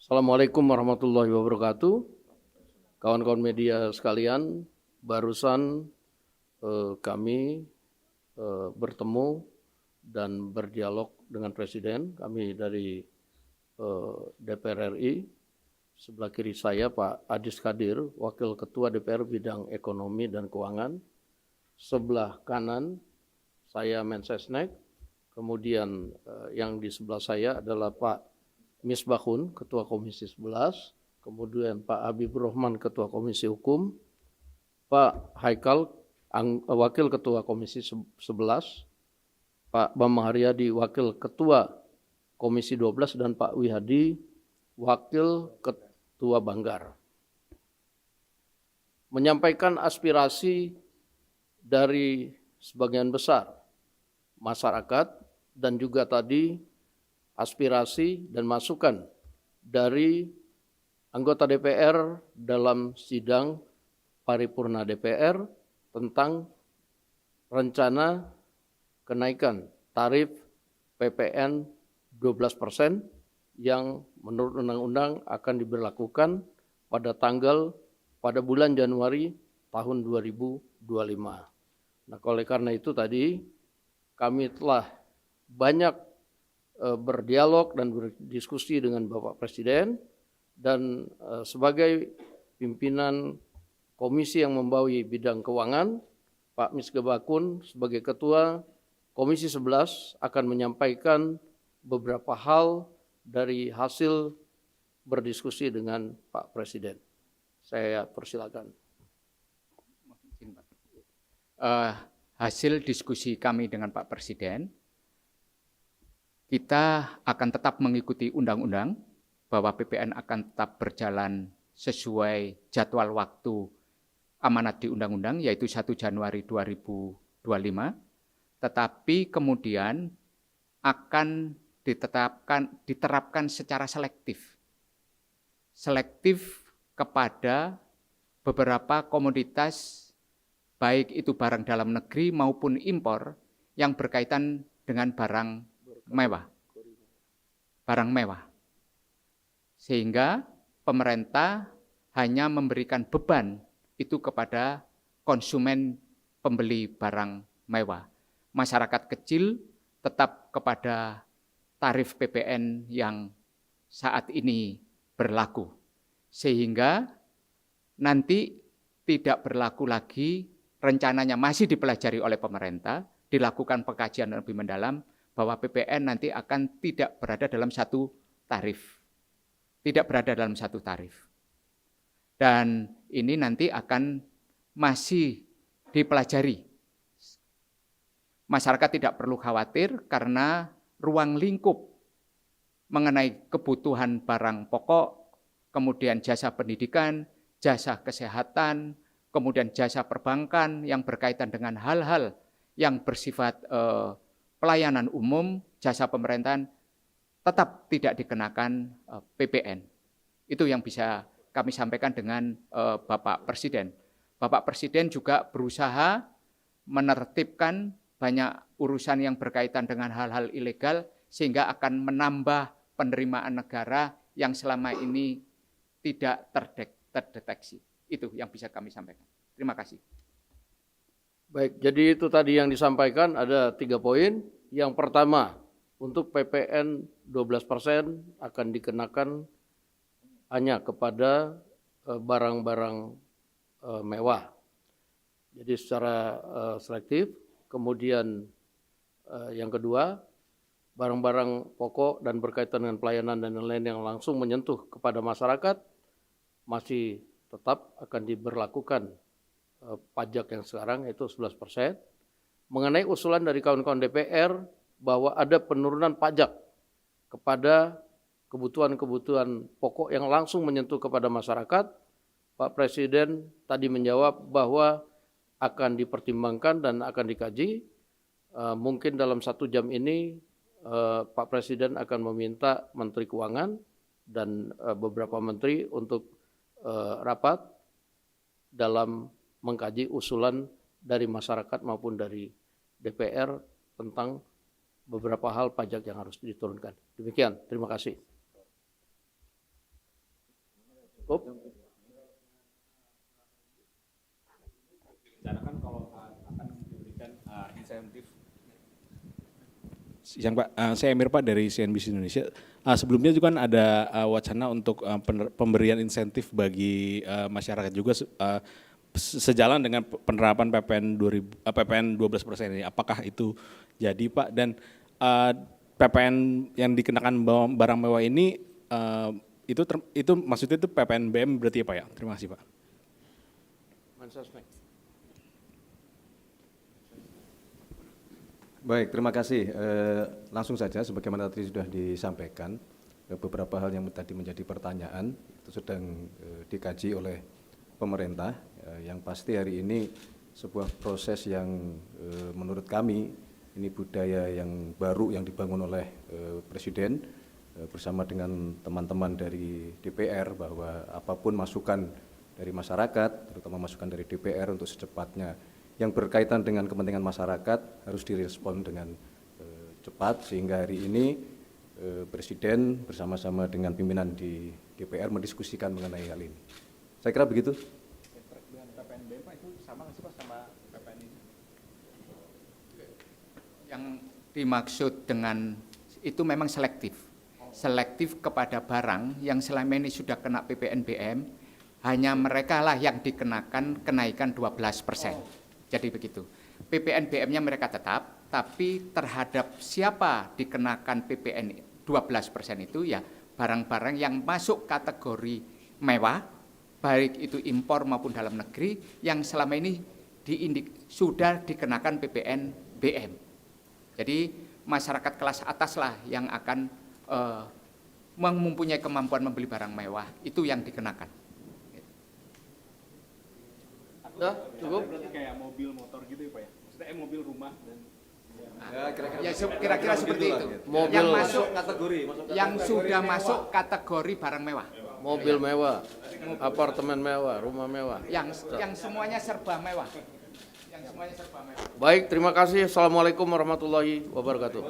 Assalamualaikum warahmatullahi wabarakatuh. Kawan-kawan media sekalian, barusan kami bertemu dan berdialog dengan Presiden. Kami dari DPR RI. Sebelah kiri saya Pak Adis Kadir, Wakil Ketua DPR bidang ekonomi dan keuangan. Sebelah kanan saya Mensesnek. Kemudian yang di sebelah saya adalah Pak Misbahun, Ketua Komisi 11, kemudian Pak Habibur Rahman, Ketua Komisi Hukum, Pak Haikal, Wakil Ketua Komisi 11, Pak Bambang Haryadi, Wakil Ketua Komisi 12, dan Pak Wihadi, Wakil Ketua Banggar. Menyampaikan aspirasi dari sebagian besar masyarakat dan juga tadi aspirasi dan masukan dari anggota DPR dalam sidang paripurna DPR tentang rencana kenaikan tarif PPN 12% yang menurut undang-undang akan diberlakukan pada bulan Januari tahun 2025. Nah, oleh karena itu tadi kami telah banyak berdialog dan berdiskusi dengan Bapak Presiden dan sebagai pimpinan komisi yang membawahi bidang keuangan, Pak Misbahun sebagai Ketua Komisi 11 akan menyampaikan beberapa hal dari hasil berdiskusi dengan Pak Presiden. Saya persilakan. Hasil diskusi kami dengan Pak Presiden, kita akan tetap mengikuti undang-undang bahwa PPN akan tetap berjalan sesuai jadwal waktu amanat di undang-undang, yaitu 1 Januari 2025, tetapi kemudian akan diterapkan secara selektif kepada beberapa komoditas, baik itu barang dalam negeri maupun impor yang berkaitan dengan barang mewah. Sehingga pemerintah hanya memberikan beban itu kepada konsumen pembeli barang mewah. Masyarakat kecil tetap kepada tarif PPN yang saat ini berlaku. Sehingga nanti tidak berlaku lagi, rencananya masih dipelajari oleh pemerintah, dilakukan pengkajian lebih mendalam, bahwa PPN nanti akan tidak berada dalam satu tarif. Dan ini nanti akan masih dipelajari. Masyarakat tidak perlu khawatir karena ruang lingkup mengenai kebutuhan barang pokok, kemudian jasa pendidikan, jasa kesehatan, kemudian jasa perbankan yang berkaitan dengan hal-hal yang bersifat pelayanan umum, jasa pemerintahan tetap tidak dikenakan PPN. Itu yang bisa kami sampaikan dengan Bapak Presiden. Bapak Presiden juga berusaha menertibkan banyak urusan yang berkaitan dengan hal-hal ilegal sehingga akan menambah penerimaan negara yang selama ini tidak terdeteksi. Itu yang bisa kami sampaikan. Terima kasih. Baik, jadi itu tadi yang disampaikan ada 3 poin. Yang pertama, untuk PPN 12% akan dikenakan hanya kepada barang-barang mewah. Jadi secara selektif. Kemudian yang kedua, barang-barang pokok dan berkaitan dengan pelayanan dan lain-lain yang langsung menyentuh kepada masyarakat masih tetap akan diberlakukan pajak yang sekarang yaitu 11%. Mengenai usulan dari kawan-kawan DPR bahwa ada penurunan pajak kepada kebutuhan-kebutuhan pokok yang langsung menyentuh kepada masyarakat, Pak Presiden tadi menjawab bahwa akan dipertimbangkan dan akan dikaji. Mungkin dalam 1 jam ini Pak Presiden akan meminta Menteri Keuangan dan beberapa menteri untuk rapat dalam mengkaji usulan dari masyarakat maupun dari DPR tentang beberapa hal pajak yang harus diturunkan. Demikian, terima kasih. Cukup. Bicarakan kalau akan diberikan insentif. Yang Pak, saya Emir Pak dari CNBC Indonesia. Sebelumnya juga kan ada wacana untuk pemberian insentif bagi masyarakat juga sejalan dengan penerapan PPN 12% ini. Apakah itu jadi Pak? Dan PPN yang dikenakan barang mewah ini itu maksudnya itu PPN BM berarti ya Pak ya? Terima kasih Pak. Mensesnek. Baik, terima kasih. Langsung saja, sebagaimana tadi sudah disampaikan, beberapa hal yang tadi menjadi pertanyaan itu sedang dikaji oleh pemerintah. Yang pasti hari ini sebuah proses yang menurut kami ini budaya yang baru yang dibangun oleh Presiden bersama dengan teman-teman dari DPR, bahwa apapun masukan dari masyarakat, terutama masukan dari DPR untuk secepatnya yang berkaitan dengan kepentingan masyarakat harus direspon dengan cepat, sehingga hari ini Presiden bersama-sama dengan pimpinan di DPR mendiskusikan mengenai hal ini. Saya kira begitu. Dengan PPN BM Pak itu sama nggak sih Pak sama PPN ini? Yang dimaksud dengan itu memang selektif. Selektif kepada barang yang selama ini sudah kena PPN BM, hanya mereka lah yang dikenakan kenaikan 12%. Jadi begitu. PPN BM-nya mereka tetap, tapi terhadap siapa dikenakan PPN 12% itu ya barang-barang yang masuk kategori mewah, baik itu impor maupun dalam negeri, yang selama ini sudah dikenakan PPN BM. Jadi masyarakat kelas atas lah yang akan mempunyai kemampuan membeli barang mewah, itu yang dikenakan. Udah, cukup. Berarti kayak mobil, motor gitu ya Pak ya? Maksudnya mobil, rumah dan Kira-kira seperti itu. Mobil Yang masuk kategori, yang sudah masuk kategori barang mewah. Mobil mewah, apartemen mewah, rumah mewah. Yang semuanya serba mewah. Yang semuanya serba mewah. Baik, terima kasih. Assalamualaikum warahmatullahi wabarakatuh.